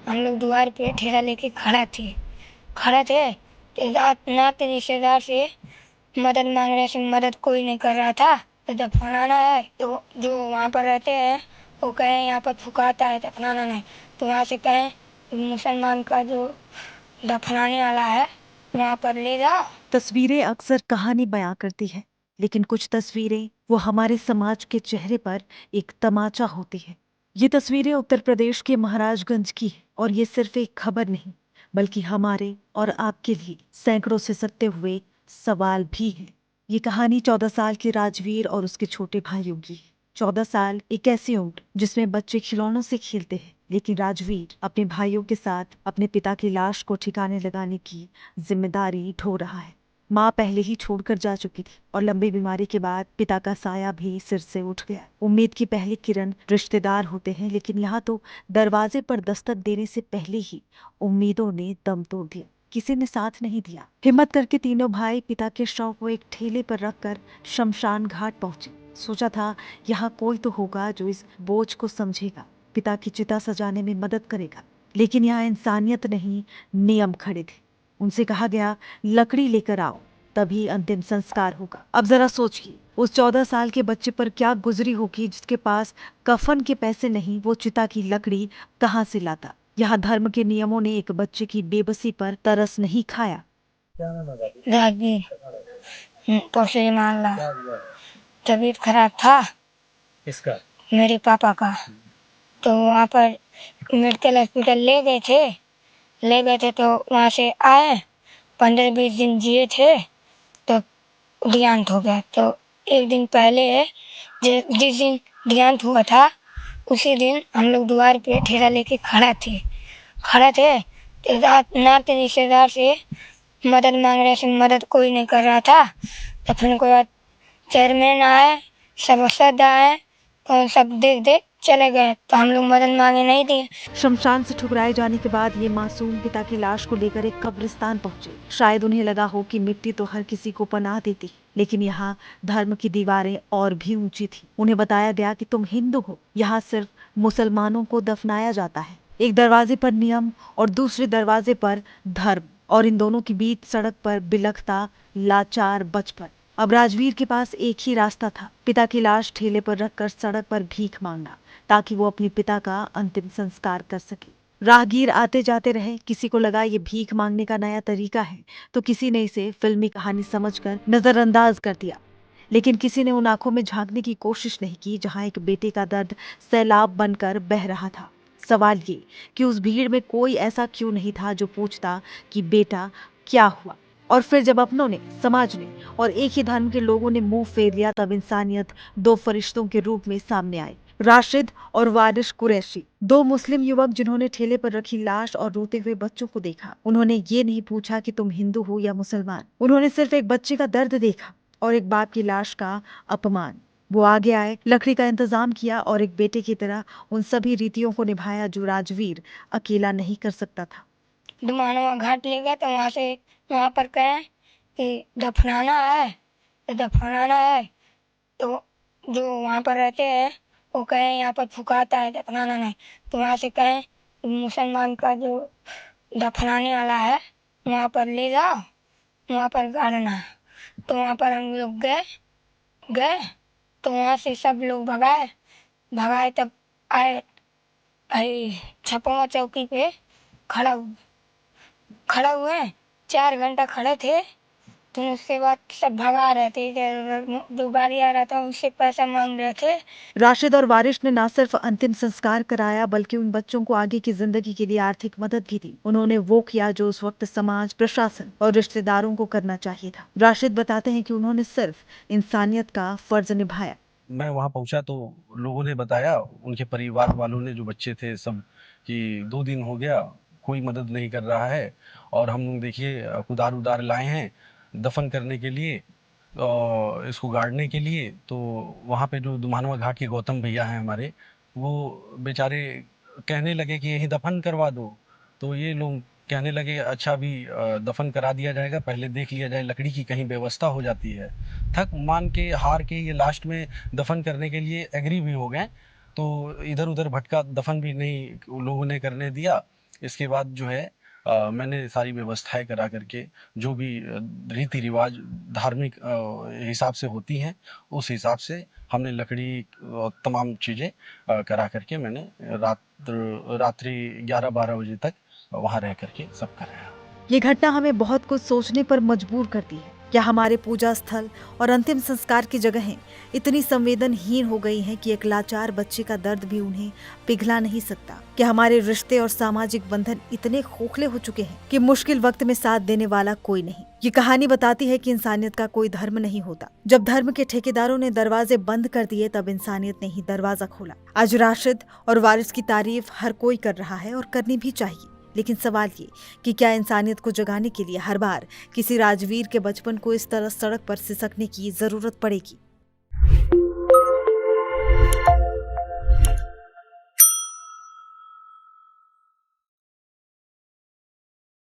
हम लोग द्वार पे ठेला लेके खड़े थे तो रात नाते रिश्तेदार से मदद मांग रहे थे, मदद कोई नहीं कर रहा था। तो दफनाना है तो जो वहाँ पर रहते हैं वो कहें यहाँ पर फुकाता है, दफनाना नहीं। तो वहाँ से कहें मुसलमान का जो दफनाने वाला है वहाँ पर ले जाओ। तस्वीरें अक्सर कहानी बयां करती है, लेकिन कुछ तस्वीरें वो हमारे समाज के चेहरे पर एक तमाचा होती है। ये तस्वीरें उत्तर प्रदेश के महाराजगंज की है और ये सिर्फ एक खबर नहीं, बल्कि हमारे और आपके लिए सैकड़ों से सटते हुए सवाल भी है। ये कहानी 14 साल के राजवीर और उसके छोटे भाइयों की है। 14 साल एक ऐसी उम्र जिसमें बच्चे खिलौनों से खेलते हैं, लेकिन राजवीर अपने भाइयों के साथ अपने पिता की लाश को ठिकाने लगाने की जिम्मेदारी ढो रहा है। माँ पहले ही छोड़कर जा चुकी थी और लंबी बीमारी के बाद पिता का साया भी सिर से उठ गया। उम्मीद की पहली किरण रिश्तेदार होते हैं, लेकिन यहाँ तो दरवाजे पर दस्तक देने से पहले ही उम्मीदों ने दम तोड़ दिया। किसी ने साथ नहीं दिया। हिम्मत करके तीनों भाई पिता के शव को एक ठेले पर रखकर शमशान घाट पहुंचे। सोचा था यहाँ कोई तो होगा जो इस बोझ को समझेगा, पिता की चिता सजाने में मदद करेगा। लेकिन यहाँ इंसानियत नहीं, नियम खड़े थे। उनसे कहा गया लकड़ी लेकर आओ, तभी अंतिम संस्कार होगा। अब जरा सोचिए उस 14 साल के बच्चे पर क्या गुजरी होगी जिसके पास कफन के पैसे नहीं, वो चिता की लकड़ी कहाँ से लाता। यहाँ धर्म के नियमों ने एक बच्चे की बेबसी पर तरस नहीं खाया। रागी पोसे मारला, तबीयत खराब था इसका मेरे पापा का। तो वहाँ पर मेडिकल हॉस्पिटल ले गए थे तो वहाँ से आए, 15-20 दिन जिए थे तो देहांत हो गया। तो एक दिन पहले जिस दिन देहांत हुआ था उसी दिन हम लोग द्वार पे ठेला लेके खड़े थे तो रात नाते रिश्तेदार से मदद मांग रहे थे, मदद कोई नहीं कर रहा था। तो फिर कोई बात चेयरमैन आए, सभासद आए और सब देख देख चले गए तो हम लोग मदद मांगे नहीं दिए। शमशान से ठुकराए जाने के बाद ये मासूम पिता की लाश को लेकर एक कब्रिस्तान पहुंचे। शायद उन्हें लगा हो कि मिट्टी तो हर किसी को पनाह देती, लेकिन यहाँ धर्म की दीवारें और भी ऊंची थी। उन्हें बताया गया कि तुम हिंदू हो, यहाँ सिर्फ मुसलमानों को दफनाया जाता है। एक दरवाजे पर नियम और दूसरे दरवाजे पर धर्म, और इन दोनों के बीच सड़क पर बिलखता लाचार बचपन। अब राजवीर के पास एक ही रास्ता था, पिता की लाश ठेले पर रखकर सड़क पर भीख मांगना, ताकि वो अपने पिता का अंतिम संस्कार कर सके। राहगीर आते जाते रहे, किसी को लगा ये भीख मांगने का नया तरीका है, तो किसी ने इसे फिल्मी कहानी समझकर नजरअंदाज कर दिया। लेकिन किसी ने उन आंखों में झांकने की कोशिश नहीं की जहां एक बेटे का दर्द सैलाब बनकर बह रहा था। सवाल ये कि उस भीड़ में कोई ऐसा क्यों नहीं था जो पूछता कि बेटा क्या हुआ। और फिर जब अपनों ने, समाज ने और एक ही धर्म के लोगों ने मुंह फेर लिया, तब इंसानियत दो फरिश्तों के रूप में सामने आई। राशिद और वारिश कुरैशी, दो मुस्लिम युवक जिन्होंने ठेले पर रखी लाश और रोते हुए बच्चों को देखा। उन्होंने ये नहीं पूछा कि तुम हिंदू हो या मुसलमान, उन्होंने सिर्फ एक बच्चे का दर्द देखा और एक बाप की लाश का अपमान। वो आगे आए, लकड़ी का इंतजाम किया और एक बेटे की तरह उन सभी रीतियों को निभाया जो राजवीर अकेला नहीं कर सकता था। दुमानवा घाट ले गए तो वहाँ पर कहें कि दफनाना है तो जो वहाँ पर रहते हैं वो कहें यहाँ पर फुकाता है, दफनाना नहीं। तो वहाँ से कहें मुसलमान का जो दफनाने वाला है वहाँ पर ले जाओ, वहाँ पर गाड़ना है। तो वहाँ पर हम लोग गए तो वहाँ से सब लोग भगाए तब आए छपवा चौकी पे खड़ा खड़ा हुए, 4 घंटा खड़े थे। तो उसके बाद सब भगा रहे थे, जो गाड़ी आ रहा था उससे पैसा मांग रहे थे। राशिद और वारिश ने न सिर्फ अंतिम संस्कार कराया, बल्कि उन बच्चों को आगे की जिंदगी के लिए आर्थिक मदद भी दी। उन्होंने वो किया जो उस वक्त समाज, प्रशासन और रिश्तेदारों को करना चाहिए था। राशिद बताते हैं कि उन्होंने सिर्फ इंसानियत का फर्ज निभाया। मैं वहाँ पहुँचा तो लोगों ने बताया, उनके परिवार वालों ने, जो बच्चे थे सब, कि 2 दिन हो गया कोई मदद नहीं कर रहा है और हम लोग देखिए कुदार उदार लाए हैं दफन करने के लिए और इसको गाड़ने के लिए। तो वहाँ पे जो दुमानवा घाट के गौतम भैया हैं हमारे, वो बेचारे कहने लगे कि यहीं दफन करवा दो। तो ये लोग कहने लगे अच्छा अभी दफन करा दिया जाएगा, पहले देख लिया जाए लकड़ी की कहीं व्यवस्था हो जाती है। थक मान के हार के ये लास्ट में दफन करने के लिए एग्री भी हो गए। तो इधर उधर भटका दफन भी नहीं लोगों ने करने दिया। इसके बाद जो है मैंने सारी व्यवस्थाएं करा करके जो भी रीति रिवाज धार्मिक हिसाब से होती हैं उस हिसाब से हमने लकड़ी और तमाम चीज़ें करा करके मैंने रात्रि 11-12 बजे तक वहाँ रह करके सब कराया। ये घटना हमें बहुत कुछ सोचने पर मजबूर करती है। क्या हमारे पूजा स्थल और अंतिम संस्कार की जगहें इतनी संवेदनहीन हो गई हैं कि एक लाचार बच्चे का दर्द भी उन्हें पिघला नहीं सकता? क्या हमारे रिश्ते और सामाजिक बंधन इतने खोखले हो चुके हैं कि मुश्किल वक्त में साथ देने वाला कोई नहीं? ये कहानी बताती है कि इंसानियत का कोई धर्म नहीं होता। जब धर्म के ठेकेदारों ने दरवाजे बंद कर दिए तब इंसानियत ने ही दरवाजा खोला। आज राशिद और वारिस की तारीफ हर कोई कर रहा है और करनी भी चाहिए, लेकिन सवाल ये कि क्या इंसानियत को जगाने के लिए हर बार किसी राजवीर के बचपन को इस तरह सड़क पर सिसकने की जरूरत पड़ेगी?